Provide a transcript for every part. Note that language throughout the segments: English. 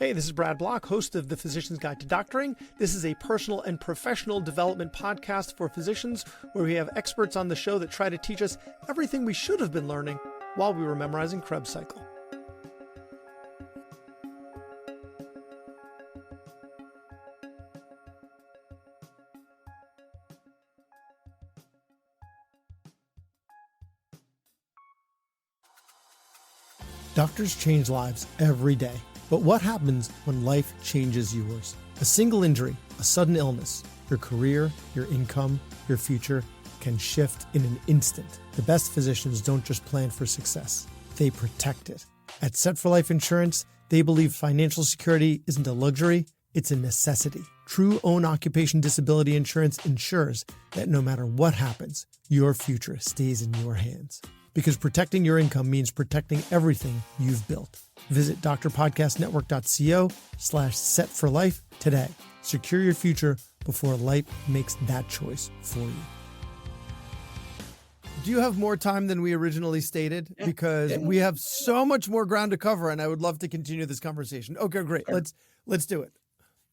Hey, this is Brad Block, host of The Physician's Guide to Doctoring. This is a personal and professional development podcast for physicians where we have experts on the show that try to teach us everything we should have been learning while we were memorizing Krebs cycle. Doctors change lives every day. But what happens when life changes yours? A single injury, a sudden illness, your career, your income, your future can shift in an instant. The best physicians don't just plan for success, they protect it. At Set for Life Insurance, they believe financial security isn't a luxury, it's a necessity. True own occupation disability insurance ensures that no matter what happens, your future stays in your hands. Because protecting your income means protecting everything you've built. Visit drpodcastnetwork.co/setforlife today. Secure your future before life makes that choice for you. Do you have more time than we originally stated? Because we have so much more ground to cover, and I would love to continue this conversation. Okay, great. Sure. Let's do it.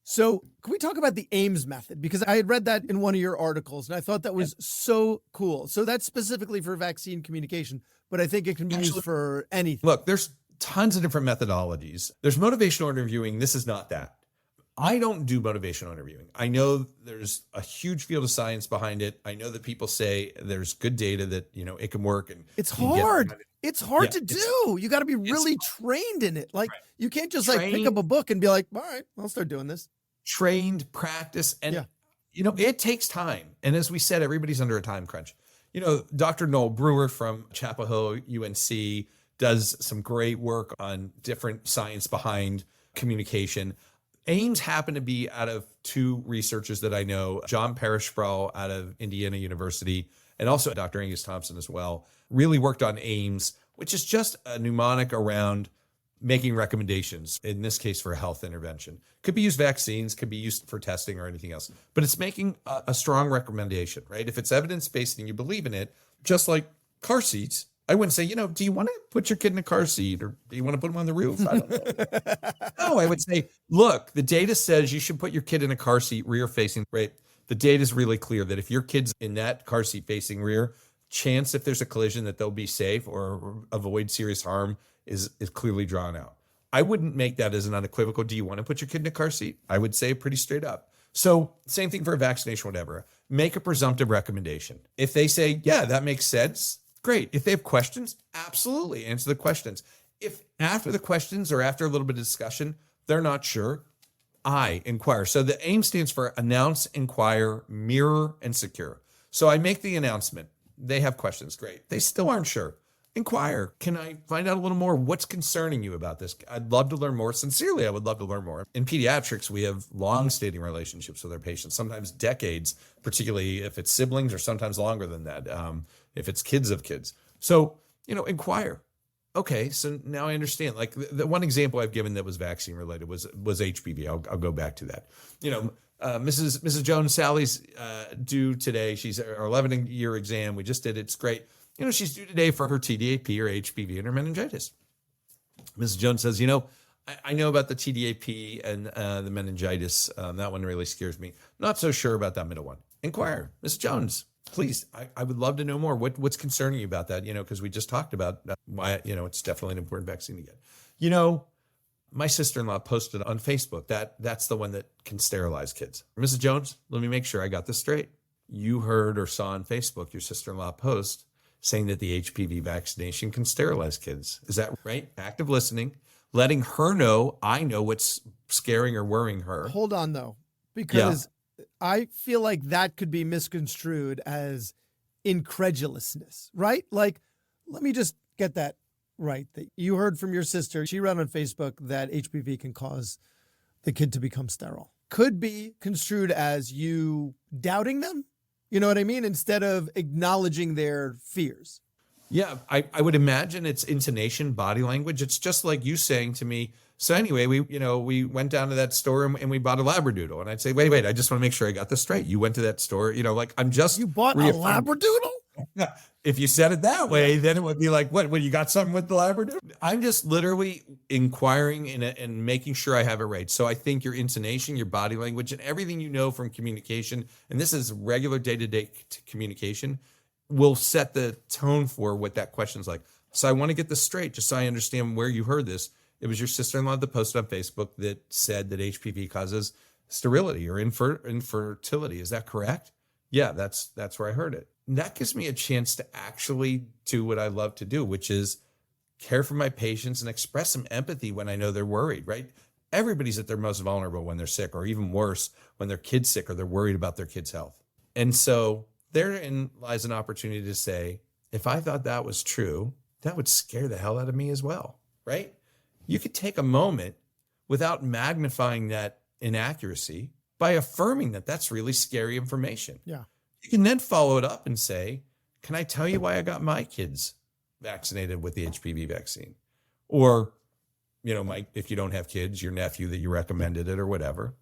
So can we talk about the Ames method? Because I had read that in one of your articles, and I thought that was so cool. So that's specifically for vaccine communication, but I think it can be used for anything. Look, there's tons of different methodologies. There's motivational interviewing. This is not that. I don't do motivational interviewing. I know there's a huge field of science behind it. I know that people say there's good data that, it can work. And it's hard. It's hard to do. You got to be really trained in it. Like you can't just pick up a book and be like, all right, I'll start doing this. Trained, practice, and it takes time. And as we said, everybody's under a time crunch. Dr. Noel Brewer from Chapel Hill, UNC, does some great work on different science behind communication. Ames happened to be out of two researchers that I know, John Parrish-Sproul out of Indiana University, and also Dr. Angus Thompson as well, really worked on Ames, which is just a mnemonic around making recommendations, in this case for health intervention. Could be used vaccines, could be used for testing or anything else, but it's making a strong recommendation, right? If it's evidence-based and you believe in it, just like car seats, I wouldn't say, do you want to put your kid in a car seat or do you want to put him on the roof? I don't know. No, I would say, look, the data says you should put your kid in a car seat rear facing, right? The data is really clear that if your kid's in that car seat facing rear, chance if there's a collision that they'll be safe or avoid serious harm is clearly drawn out. I wouldn't make that as an unequivocal, do you want to put your kid in a car seat? I would say pretty straight up. So same thing for a vaccination, whatever. Make a presumptive recommendation. If they say, yeah, that makes sense, great. If they have questions, absolutely answer the questions. If after the questions or after a little bit of discussion, they're not sure, I inquire. So the AIM stands for announce, inquire, mirror, and secure. So I make the announcement. They have questions. Great. They still aren't sure. Inquire. Can I find out a little more? What's concerning you about this? I'd love to learn more. Sincerely, I would love to learn more. In pediatrics, we have long-standing relationships with our patients, sometimes decades, particularly if it's siblings or sometimes longer than that, if it's kids of kids. So, inquire. Okay, so now I understand. Like the one example I've given that was vaccine related was HPV. I'll go back to that. Mrs. Jones, Sally's due today. She's our 11-year exam. We just did it. It's great. She's due today for her TDAP or HPV and her meningitis. Mrs. Jones says, I know about the TDAP and the meningitis. That one really scares me. Not so sure about that middle one. Inquire. Mrs. Jones, please, I would love to know more. What's concerning you about that? Because we just talked about why, it's definitely an important vaccine to get. My sister-in-law posted on Facebook that's the one that can sterilize kids. Mrs. Jones, let me make sure I got this straight. You heard or saw on Facebook your sister-in-law post saying that the HPV vaccination can sterilize kids. Is that right? Active listening, letting her know, I know what's scaring or worrying her. Hold on, though, because I feel like that could be misconstrued as incredulousness, right? Like, let me just get that right. That you heard from your sister. She read on Facebook that HPV can cause the kid to become sterile. Could be construed as you doubting them. You know what I mean? Instead of acknowledging their fears. Yeah, I would imagine it's intonation, body language. It's just like you saying to me, so anyway, we went down to that store and we bought a Labradoodle. And I'd say, wait, I just want to make sure I got this straight. You went to that store, I'm just... You bought a Labradoodle? If you said it that way, then it would be like, what, you got something with the Labrador? I'm just literally inquiring and making sure I have it right. So I think your intonation, your body language, and everything you know from communication, and this is regular day-to-day communication, will set the tone for what that question's like. So I want to get this straight, just so I understand where you heard this. It was your sister-in-law that posted on Facebook that said that HPV causes sterility or infertility. Is that correct? Yeah, that's where I heard it. And that gives me a chance to actually do what I love to do, which is care for my patients and express some empathy when I know they're worried, right? Everybody's at their most vulnerable when they're sick, or even worse, when their kid's sick or they're worried about their kid's health. And so therein lies an opportunity to say, if I thought that was true, that would scare the hell out of me as well, right? You could take a moment without magnifying that inaccuracy by affirming that that's really scary information. Yeah. You can then follow it up and say, can I tell you why I got my kids vaccinated with the HPV vaccine? Or, if you don't have kids, your nephew that you recommended it or whatever.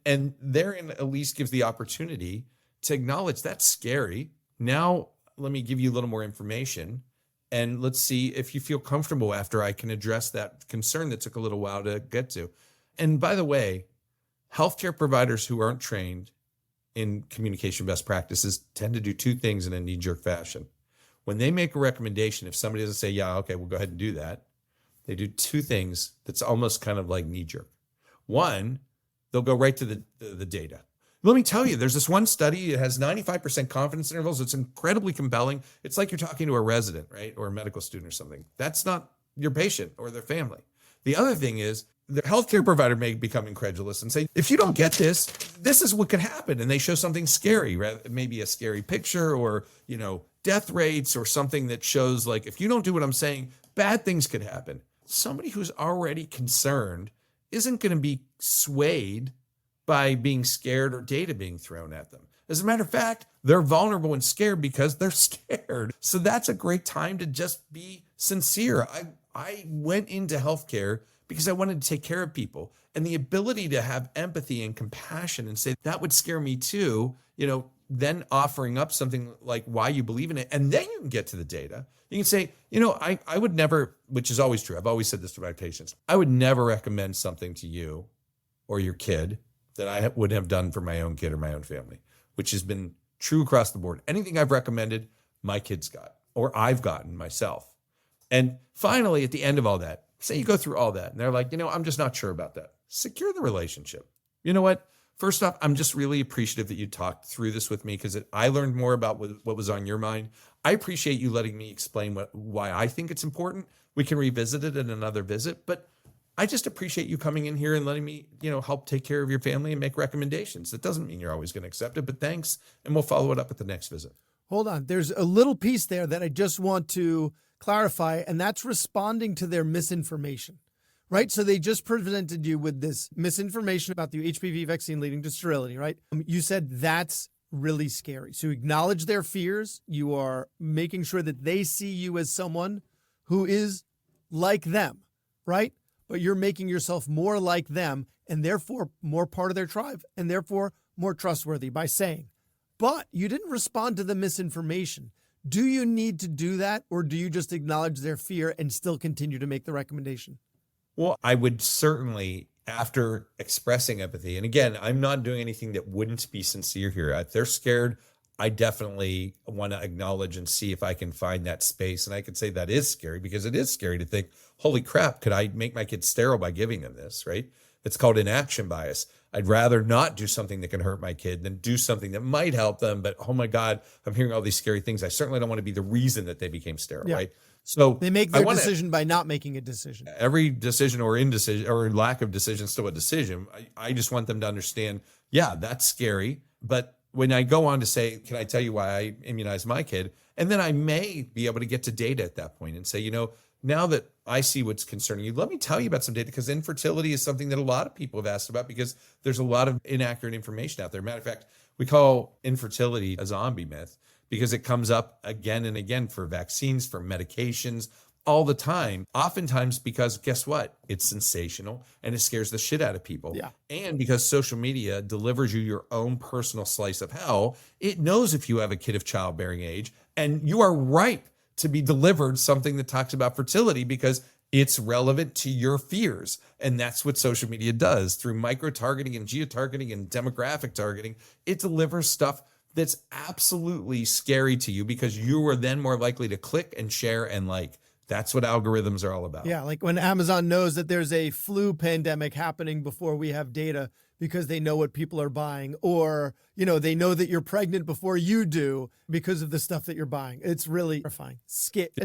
And therein at least gives the opportunity to acknowledge that's scary. Now, let me give you a little more information. And let's see if you feel comfortable after I can address that concern that took a little while to get to. And by the way, healthcare providers who aren't trained in communication best practices tend to do two things in a knee-jerk fashion. When they make a recommendation, if somebody doesn't say, yeah, okay, we'll go ahead and do that, they do two things that's almost kind of like knee-jerk. One, they'll go right to the data. Let me tell you, there's this one study, it has 95% confidence intervals. It's incredibly compelling. It's like you're talking to a resident, right? Or a medical student or something. That's not your patient or their family. The other thing is, the healthcare provider may become incredulous and say, if you don't get this, this is what could happen. And they show something scary, right? Maybe a scary picture or, death rates or something that shows like, if you don't do what I'm saying, bad things could happen. Somebody who's already concerned isn't going to be swayed by being scared or data being thrown at them. As a matter of fact, they're vulnerable and scared because they're scared. So that's a great time to just be sincere. I went into healthcare because I wanted to take care of people, and the ability to have empathy and compassion and say, that would scare me too, then offering up something like why you believe in it. And then you can get to the data. You can say, I would never, which is always true. I've always said this to my patients. I would never recommend something to you or your kid that I would have done for my own kid or my own family, which has been true across the board. Anything I've recommended, my kids got, or I've gotten myself. And finally, at the end of all that, say you go through all that and they're like, I'm just not sure about that. Secure the relationship. You know what? First off, I'm just really appreciative that you talked through this with me because I learned more about what was on your mind. I appreciate you letting me explain why I think it's important. We can revisit it in another visit, but I just appreciate you coming in here and letting me, help take care of your family and make recommendations. That doesn't mean you're always going to accept it, but thanks. And we'll follow it up at the next visit. Hold on. There's a little piece there that I just want to clarify, and that's responding to their misinformation, right? So they just presented you with this misinformation about the HPV vaccine leading to sterility, right? You said that's really scary. So you acknowledge their fears. You are making sure that they see you as someone who is like them, right? But you're making yourself more like them and therefore more part of their tribe and therefore more trustworthy by saying, but you didn't respond to the misinformation. Do you need to do that, or do you just acknowledge their fear and still continue to make the recommendation? Well, I would certainly, after expressing empathy, and again, I'm not doing anything that wouldn't be sincere here. If they're scared, I definitely want to acknowledge and see if I can find that space. And I could say that is scary because it is scary to think, holy crap, could I make my kid sterile by giving them this, right? It's called inaction bias. I'd rather not do something that can hurt my kid than do something that might help them. But oh my God, I'm hearing all these scary things. I certainly don't want to be the reason that they became sterile, right? So they make their decision by not making a decision. Every decision or indecision or lack of decision is still a decision. I just want them to understand, yeah, that's scary. But when I go on to say, can I tell you why I immunized my kid? And then I may be able to get to data at that point and say, now that I see what's concerning you, let me tell you about some data, because infertility is something that a lot of people have asked about because there's a lot of inaccurate information out there. Matter of fact, we call infertility a zombie myth because it comes up again and again for vaccines, for medications, all the time. Oftentimes because guess what? It's sensational and it scares the shit out of people. Yeah. And because social media delivers you your own personal slice of hell, it knows if you have a kid of childbearing age And you are ripe to be delivered something that talks about fertility because it's relevant to your fears. And that's what social media does through micro-targeting and geo-targeting and demographic targeting. It delivers stuff that's absolutely scary to you because you are then more likely to click and share and like. That's what algorithms are all about. Yeah, like when Amazon knows that there's a flu pandemic happening before we have data because they know what people are buying, or, they know that you're pregnant before you do because of the stuff that you're buying. It's really terrifying.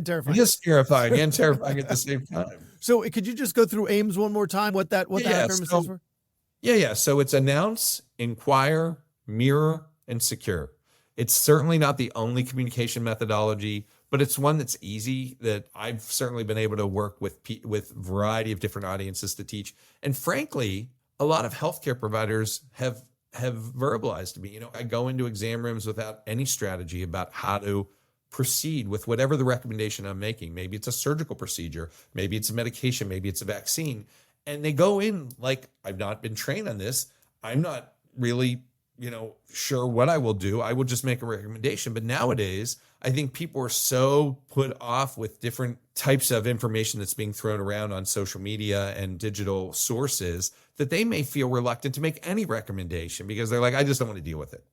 Terrifying. It is terrifying and terrifying at the same time. So could you just go through AIMS one more time, what that acronym stands for? Yeah. So it's announce, inquire, mirror, and secure. It's certainly not the only communication methodology, but it's one that's easy that I've certainly been able to work with a variety of different audiences to teach. And frankly, a lot of healthcare providers have verbalized to me, I go into exam rooms without any strategy about how to proceed with whatever the recommendation I'm making. Maybe it's a surgical procedure, maybe it's a medication, maybe it's a vaccine. And they go in like, I've not been trained on this. I'm not really sure what I will do. I will just make a recommendation. But nowadays, I think people are so put off with different types of information that's being thrown around on social media and digital sources that they may feel reluctant to make any recommendation because they're like, I just don't want to deal with it.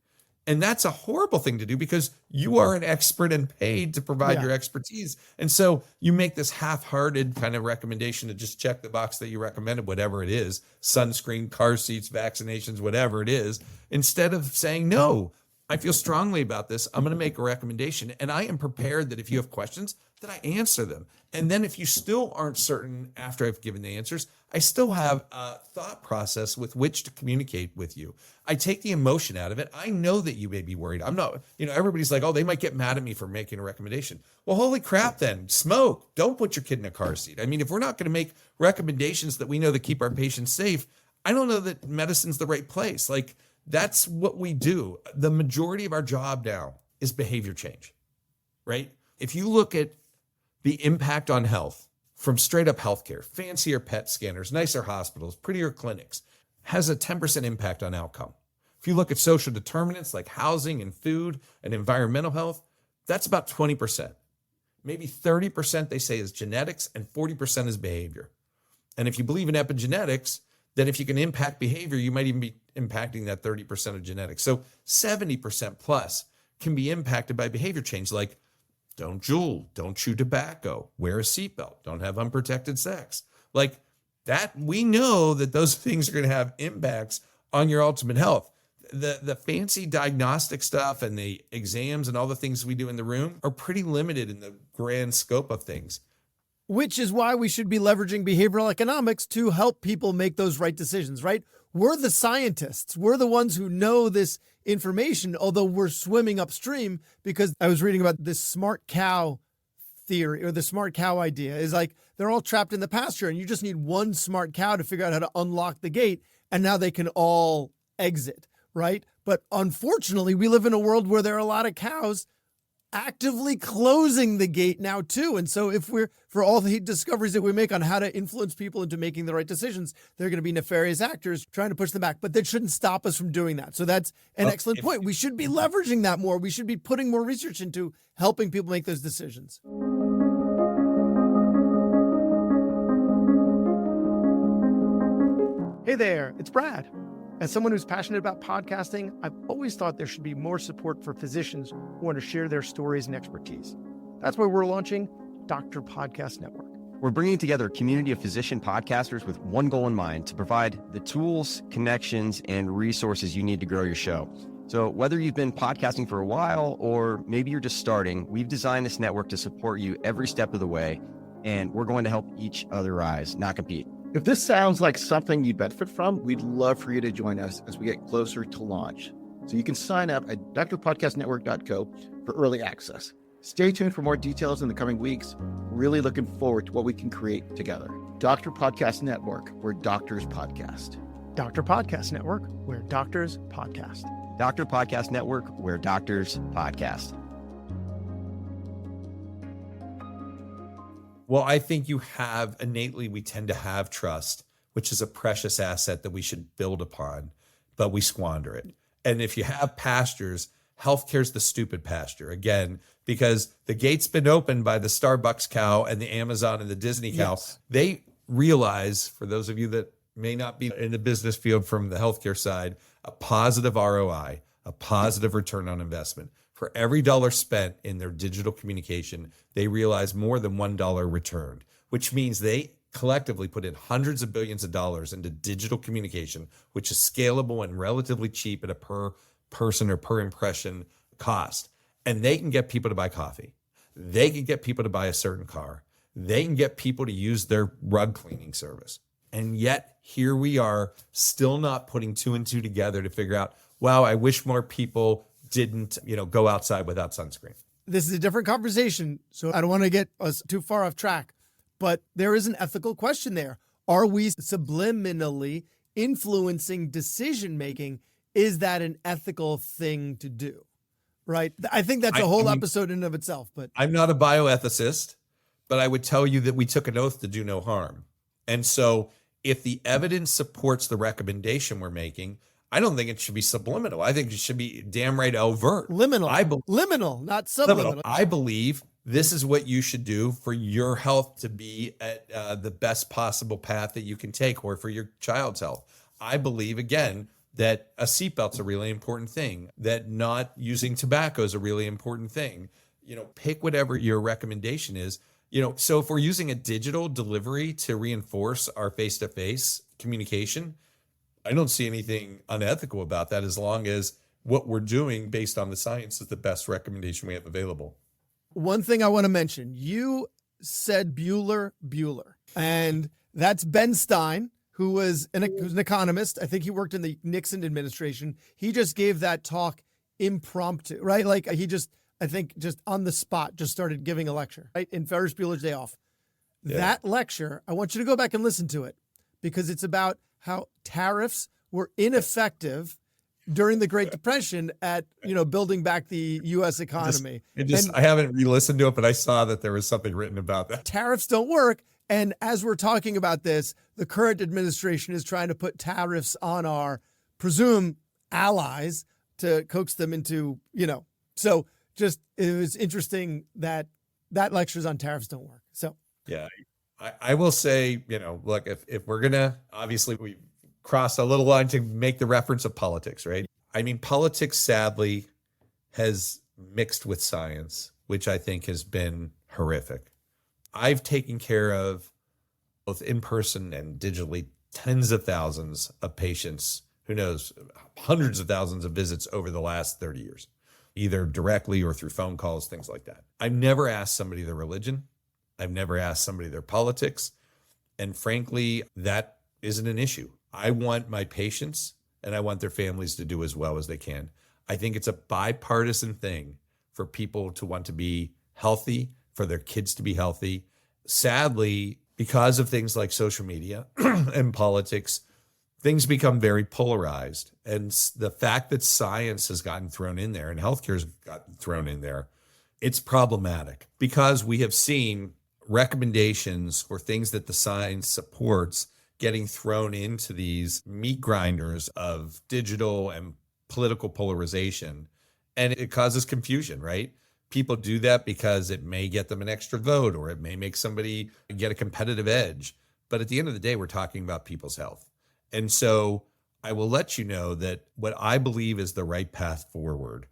And that's a horrible thing to do because you are an expert and paid to provide your expertise. And so you make this half-hearted kind of recommendation to just check the box that you recommended, whatever it is, sunscreen, car seats, vaccinations, whatever it is, instead of saying, no, I feel strongly about this. I'm going to make a recommendation. And I am prepared that if you have questions, that I answer them. And then if you still aren't certain after I've given the answers, I still have a thought process with which to communicate with you. I take the emotion out of it. I know that you may be worried. I'm not, everybody's like, oh, they might get mad at me for making a recommendation. Well, holy crap then, smoke. Don't put your kid in a car seat. I mean, if we're not going to make recommendations that we know that keep our patients safe, I don't know that medicine's the right place. Like, that's what we do. The majority of our job now is behavior change, right? If you look at the impact on health from straight up healthcare, fancier PET scanners, nicer hospitals, prettier clinics, has a 10% impact on outcome. If you look at social determinants like housing and food and environmental health, that's about 20%. Maybe 30% they say is genetics and 40% is behavior. And if you believe in epigenetics, then if you can impact behavior, you might even be impacting that 30% of genetics. So 70% plus can be impacted by behavior change, like don't jewel, don't chew tobacco, wear a seatbelt, don't have unprotected sex. Like that, we know that those things are going to have impacts on your ultimate health. The fancy diagnostic stuff and the exams and all the things we do in the room are pretty limited in the grand scope of things. Which is why we should be leveraging behavioral economics to help people make those right decisions, right? We're the scientists. We're the ones who know this information, although we're swimming upstream, because I was reading about this smart cow theory, or the smart cow idea is like they're all trapped in the pasture and you just need one smart cow to figure out how to unlock the gate, and now they can all exit, right? But unfortunately, we live in a world where there are a lot of cows actively closing the gate now too. And so if we're, for all the discoveries that we make on how to influence people into making the right decisions, they're going to be nefarious actors trying to push them back, but that shouldn't stop us from doing that. So that's an excellent point. We should be leveraging that more. We should be putting more research into helping people make those decisions. Hey there, it's Brad. As someone who's passionate about podcasting, I've always thought there should be more support for physicians who want to share their stories and expertise. That's why we're launching Dr. Podcast Network. We're bringing together a community of physician podcasters with one goal in mind: to provide the tools, connections, and resources you need to grow your show. So whether you've been podcasting for a while or maybe you're just starting, we've designed this network to support you every step of the way, and we're going to help each other rise, not compete. If this sounds like something you'd benefit from, we'd love for you to join us as we get closer to launch. So you can sign up at drpodcastnetwork.co for early access. Stay tuned for more details in the coming weeks. Really looking forward to what we can create together. Dr. Podcast Network, where doctors podcast. Dr. Podcast Network, where doctors podcast. Dr. Podcast Network, where doctors podcast. Well, I think we tend to have trust, which is a precious asset that we should build upon, but we squander it. And if you have pastors healthcare's the stupid pasture again, because the gate's been opened by the Starbucks cow and the Amazon and the Disney cow. Yes. They realize, for those of you that may not be in the business field from the healthcare side, a positive ROI, a positive return on investment. For every dollar spent in their digital communication, they realize more than $1 returned, which means they collectively put in hundreds of billions of dollars into digital communication, which is scalable and relatively cheap at a per person or per impression cost. And they can get people to buy coffee. They can get people to buy a certain car. They can get people to use their rug cleaning service. And yet here we are still not putting two and two together to figure out, wow, I wish more people didn't, go outside without sunscreen. This is a different conversation, so I don't want to get us too far off track, but there is an ethical question there. Are we subliminally influencing decision-making? Is that an ethical thing to do? Right? I think that's a whole episode in and of itself, but I'm not a bioethicist, but I would tell you that we took an oath to do no harm. And so if the evidence supports the recommendation we're making, I don't think it should be subliminal. I think it should be damn right overt. Liminal, not subliminal. I believe this is what you should do for your health to be at the best possible path that you can take, or for your child's health. I believe, again, that a seatbelt's a really important thing, that not using tobacco is a really important thing. Pick whatever your recommendation is. So if we're using a digital delivery to reinforce our face-to-face communication, I don't see anything unethical about that, as long as what we're doing based on the science is the best recommendation we have available. One thing I want to mention, you said Bueller, and that's Ben Stein, who's an economist. I think he worked in the Nixon administration. He just gave that talk impromptu, right? Like just on the spot, just started giving a lecture, right? In Ferris Bueller's Day Off. Yeah. That lecture, I want you to go back and listen to it, because it's about how tariffs were ineffective during the Great Depression at, building back the U.S. economy. I haven't re-listened to it, but I saw that there was something written about that. Tariffs don't work. And as we're talking about this, the current administration is trying to put tariffs on our presumed allies to coax them into, So just, it was interesting that lecture's on tariffs don't work. So, yeah. I will say, look, if we're going to, obviously we crossed a little line to make the reference of politics, right? I mean, politics sadly has mixed with science, which I think has been horrific. I've taken care of, both in person and digitally, tens of thousands of patients, who knows, hundreds of thousands of visits over the last 30 years, either directly or through phone calls, things like that. I've never asked somebody their religion. I've never asked somebody their politics. And frankly, that isn't an issue. I want my patients and I want their families to do as well as they can. I think it's a bipartisan thing for people to want to be healthy, for their kids to be healthy. Sadly, because of things like social media and politics, things become very polarized. And the fact that science has gotten thrown in there and healthcare has gotten thrown in there, it's problematic, because we have seen recommendations or things that the science supports getting thrown into these meat grinders of digital and political polarization. And it causes confusion, right? People do that because it may get them an extra vote, or it may make somebody get a competitive edge. But at the end of the day, we're talking about people's health. And so I will let you know that what I believe is the right path forward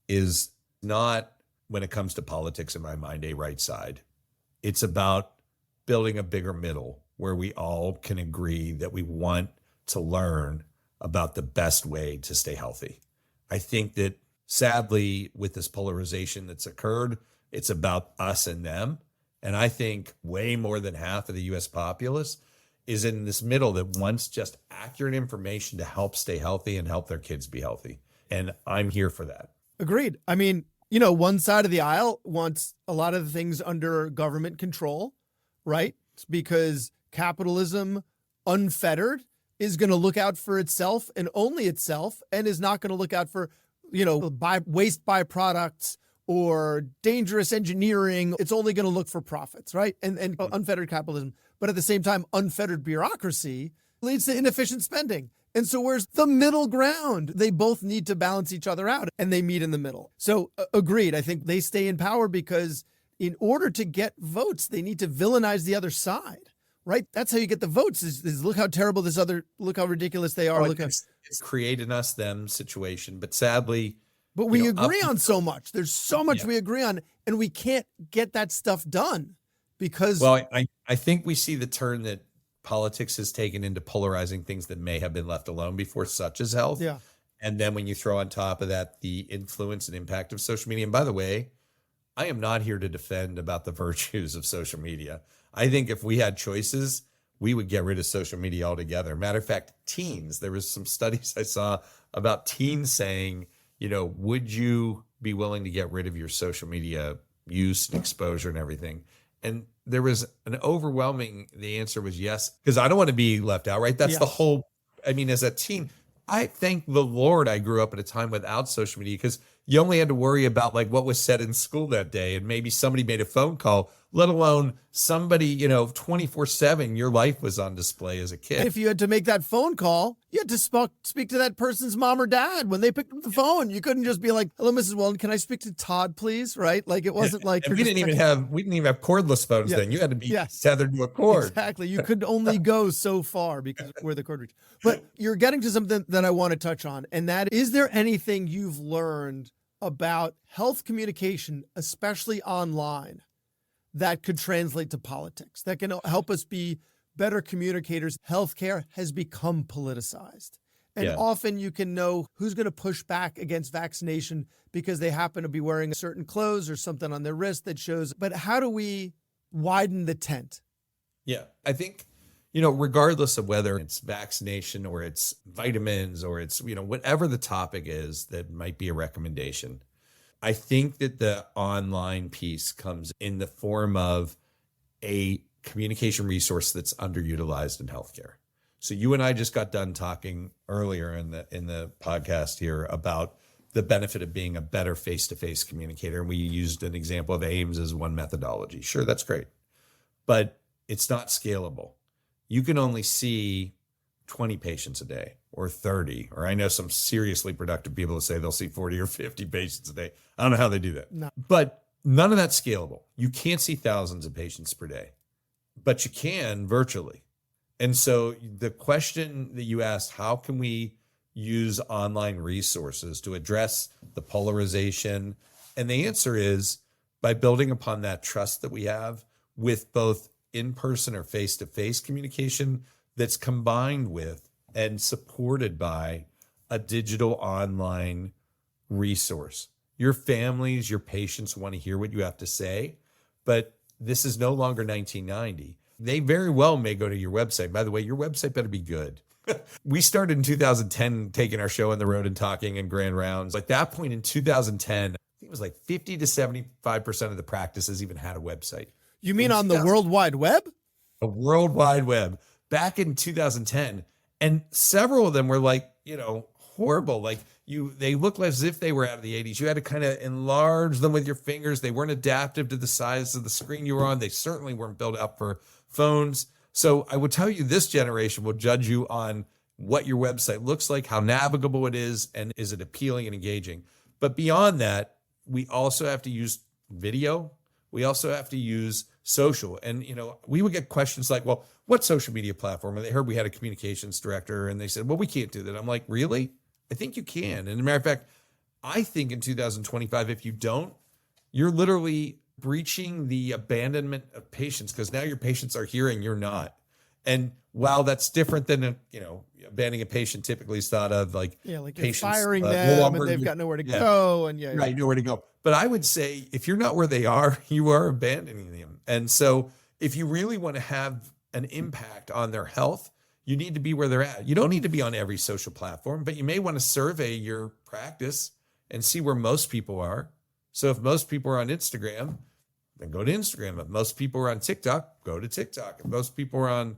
is not, when it comes to politics in my mind, a right side. It's about building a bigger middle where we all can agree that we want to learn about the best way to stay healthy. I think that sadly, with this polarization that's occurred, it's about us and them. And I think way more than half of the US populace is in this middle that wants just accurate information to help stay healthy and help their kids be healthy. And I'm here for that. Agreed. I mean, one side of the aisle wants a lot of the things under government control, right? It's because capitalism, unfettered, is going to look out for itself and only itself, and is not going to look out for, waste byproducts or dangerous engineering. It's only going to look for profits, right? And unfettered capitalism. But at the same time, unfettered bureaucracy leads to inefficient spending. And so where's the middle ground? They both need to balance each other out, and they meet in the middle. So agreed. I think they stay in power because in order to get votes, they need to villainize the other side, right? That's how you get the votes is look how terrible look how ridiculous they are. It's created us them situation, but sadly. But we agree on so much. There's so much we agree on, and we can't get that stuff done because. Well, I think we see the turn that politics has taken into polarizing things that may have been left alone before, such as health. Yeah. And then when you throw on top of that the influence and impact of social media, and by the way, I am not here to defend about the virtues of social media. I think if we had choices, we would get rid of social media altogether. Matter of fact, teens, there was some studies I saw about teens saying, would you be willing to get rid of your social media use and exposure and everything? And there was the answer was yes, because I don't want to be left out, right? That's the whole, as a teen, I thank the Lord I grew up at a time without social media, because you only had to worry about like what was said in school that day. And maybe somebody made a phone call, let alone somebody, 24/7, your life was on display as a kid. And if you had to make that phone call, you had to speak to that person's mom or dad when they picked up the phone. You couldn't just be like, hello, Mrs. Wolynn, can I speak to Todd, please? Right? Like it wasn't like. And we didn't even have cordless phones then. You had to be tethered to a cord. Exactly. You could only go so far because where the cord reached. But you're getting to something that I want to touch on. And that is there anything you've learned about health communication, especially online, that could translate to politics, that can help us be better communicators? Healthcare has become politicized. And often you can know who's going to push back against vaccination because they happen to be wearing certain clothes or something on their wrist that shows. But how do we widen the tent? Yeah, I think, regardless of whether it's vaccination or it's vitamins or it's, whatever the topic is that might be a recommendation, I think that the online piece comes in the form of a communication resource that's underutilized in healthcare. So you and I just got done talking earlier in the podcast here about the benefit of being a better face-to-face communicator. And we used an example of AIMS as one methodology. Sure, that's great, but it's not scalable. You can only see 20 patients a day or 30, or I know some seriously productive people that say they'll see 40 or 50 patients a day. I don't know how they do that, but none of that's scalable. You can't see thousands of patients per day, but you can virtually. And so the question that you asked, how can we use online resources to address the polarization? And the answer is by building upon that trust that we have with both in-person or face-to-face communication that's combined with and supported by a digital online resource. Your families, your patients want to hear what you have to say, but this is no longer 1990. They very well may go to your website. By the way, your website better be good. We started in 2010 taking our show on the road and talking in grand rounds. At that point in 2010, I think it was like 50 to 75% of the practices even had a website. You mean on the World Wide Web? The World Wide Web. Back in 2010. And several of them were like, horrible. Like they looked as if they were out of the 80s. You had to kind of enlarge them with your fingers. They weren't adaptive to the size of the screen you were on. They certainly weren't built out for phones. So I would tell you this generation will judge you on what your website looks like, how navigable it is, and is it appealing and engaging. But beyond that, we also have to use video. We also have to use social. And, we would get questions like, well, what social media platform? And they heard we had a communications director and they said, well, we can't do that. I'm like, really? I think you can. And as a matter of fact, I think in 2025, if you don't, you're literally breaching the abandonment of patients, because now your patients are hearing you're not. And while that's different than, abandoning a patient typically is thought of like you're patients firing them and they've got nowhere to go. And right, nowhere to go. But I would say if you're not where they are, you are abandoning them. And so if you really want to have an impact on their health, you need to be where they're at. You don't need to be on every social platform, but you may want to survey your practice and see where most people are. So if most people are on Instagram, then go to Instagram. If most people are on TikTok, go to TikTok. If most people are on,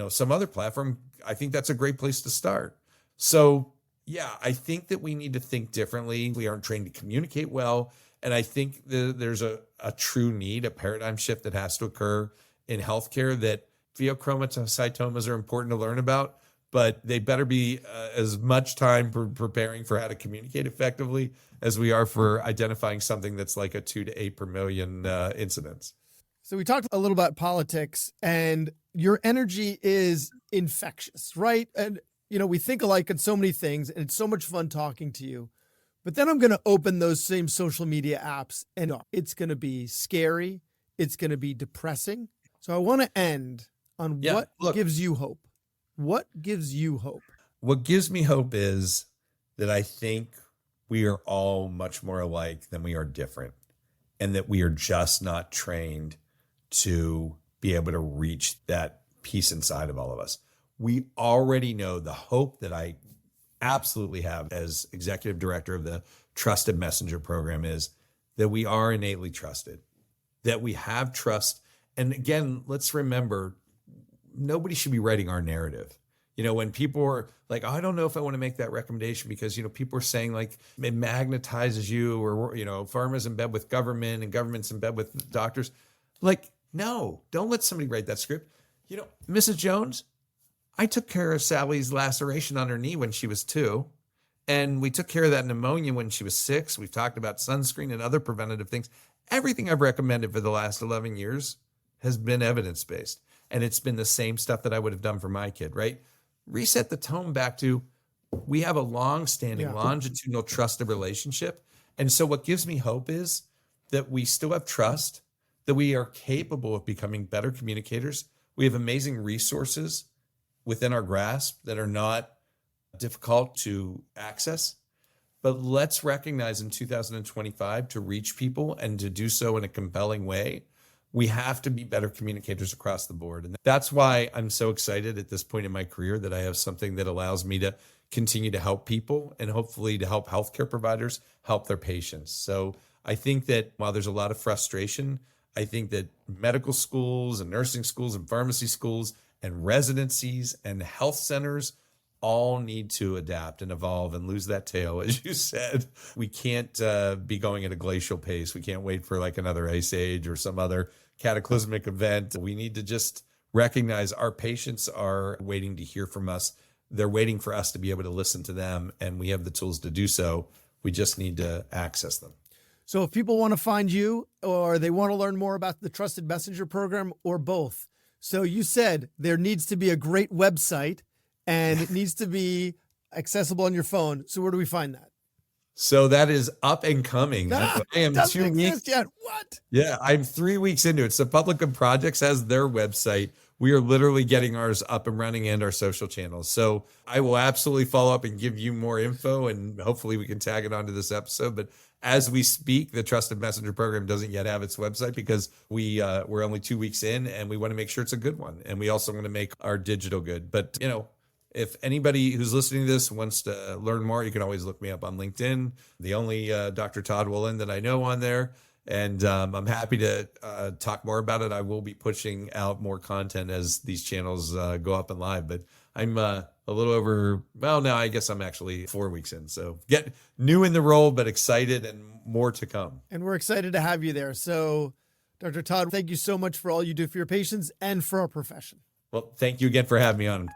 some other platform, I think that's a great place to start. So yeah, I think that we need to think differently. We aren't trained to communicate well. And I think there's a true need, a paradigm shift that has to occur in healthcare, that pheochromocytomas are important to learn about, but they better be as much time preparing for how to communicate effectively as we are for identifying something that's like a 2 to 8 per million incidents. So we talked a little about politics, and your energy is infectious, right? And, we think alike on so many things, and it's so much fun talking to you. But then I'm going to open those same social media apps, and it's going to be scary. It's going to be depressing. So I want to end on what gives you hope. What gives you hope? What gives me hope is that I think we are all much more alike than we are different, and that we are just not trained to be able to reach that peace inside of all of us. We already know the hope that I absolutely have as executive director of the Trusted Messenger program is that we are innately trusted, that we have trust. And again, let's remember, nobody should be writing our narrative. When people are like, I don't know if I want to make that recommendation because, people are saying like it magnetizes you, or, pharma's in bed with government and government's in bed with doctors. Like, no, don't let somebody write that script. Mrs. Jones, I took care of Sally's laceration on her knee when she was 2. And we took care of that pneumonia when she was 6. We've talked about sunscreen and other preventative things. Everything I've recommended for the last 11 years has been evidence-based. And it's been the same stuff that I would have done for my kid, right? Reset the tone back to, we have a long-standing, longitudinal trusted relationship. And so what gives me hope is that we still have trust, that we are capable of becoming better communicators. We have amazing resources within our grasp that are not difficult to access. But let's recognize in 2025, to reach people and to do so in a compelling way, we have to be better communicators across the board. And that's why I'm so excited at this point in my career that I have something that allows me to continue to help people and hopefully to help healthcare providers help their patients. So I think that while there's a lot of frustration, I think that medical schools and nursing schools and pharmacy schools and residencies and health centers all need to adapt and evolve and lose that tail, as you said. We can't be going at a glacial pace. We can't wait for like another ice age or some other cataclysmic event. We need to just recognize our patients are waiting to hear from us. They're waiting for us to be able to listen to them, and we have the tools to do so. We just need to access them. So if people want to find you, or they want to learn more about the Trusted Messenger program, or both. So you said there needs to be a great website and it needs to be accessible on your phone. So where do we find that? So that is up and coming. I am 2 weeks. Yet. What? Yeah, I'm 3 weeks into it. So Public Good Projects has their website. We are literally getting ours up and running, and our social channels. So I will absolutely follow up and give you more info, and hopefully we can tag it onto this episode. But as we speak, the Trusted Messenger program doesn't yet have its website because we're only 2 weeks in, and we want to make sure it's a good one. And we also want to make our digital good. But, if anybody who's listening to this wants to learn more, you can always look me up on LinkedIn, the only Dr. Todd Wolynn that I know on there. And I'm happy to talk more about it. I will be pushing out more content as these channels go up and live. But I'm a little over, now I guess I'm actually 4 weeks in. So get new in the role, but excited and more to come. And we're excited to have you there. So Dr. Todd, thank you so much for all you do for your patients and for our profession. Well, thank you again for having me on.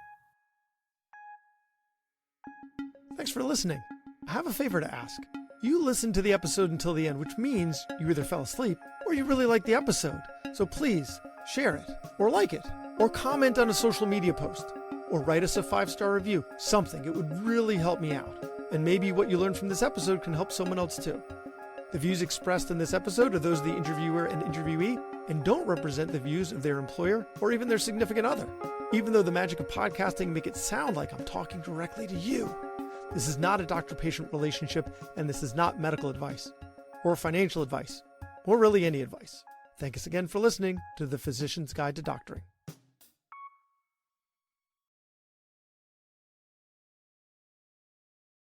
Thanks for listening. I have a favor to ask. You listened to the episode until the end, which means you either fell asleep or you really liked the episode. So please share it, or like it, or comment on a social media post, or write us a 5-star review. Something. It would really help me out. And maybe what you learned from this episode can help someone else too. The views expressed in this episode are those of the interviewer and interviewee, and don't represent the views of their employer or even their significant other. Even though the magic of podcasting make it sound like I'm talking directly to you. This is not a doctor-patient relationship, and this is not medical advice, or financial advice, or really any advice. Thank us again for listening to The Physician's Guide to Doctoring.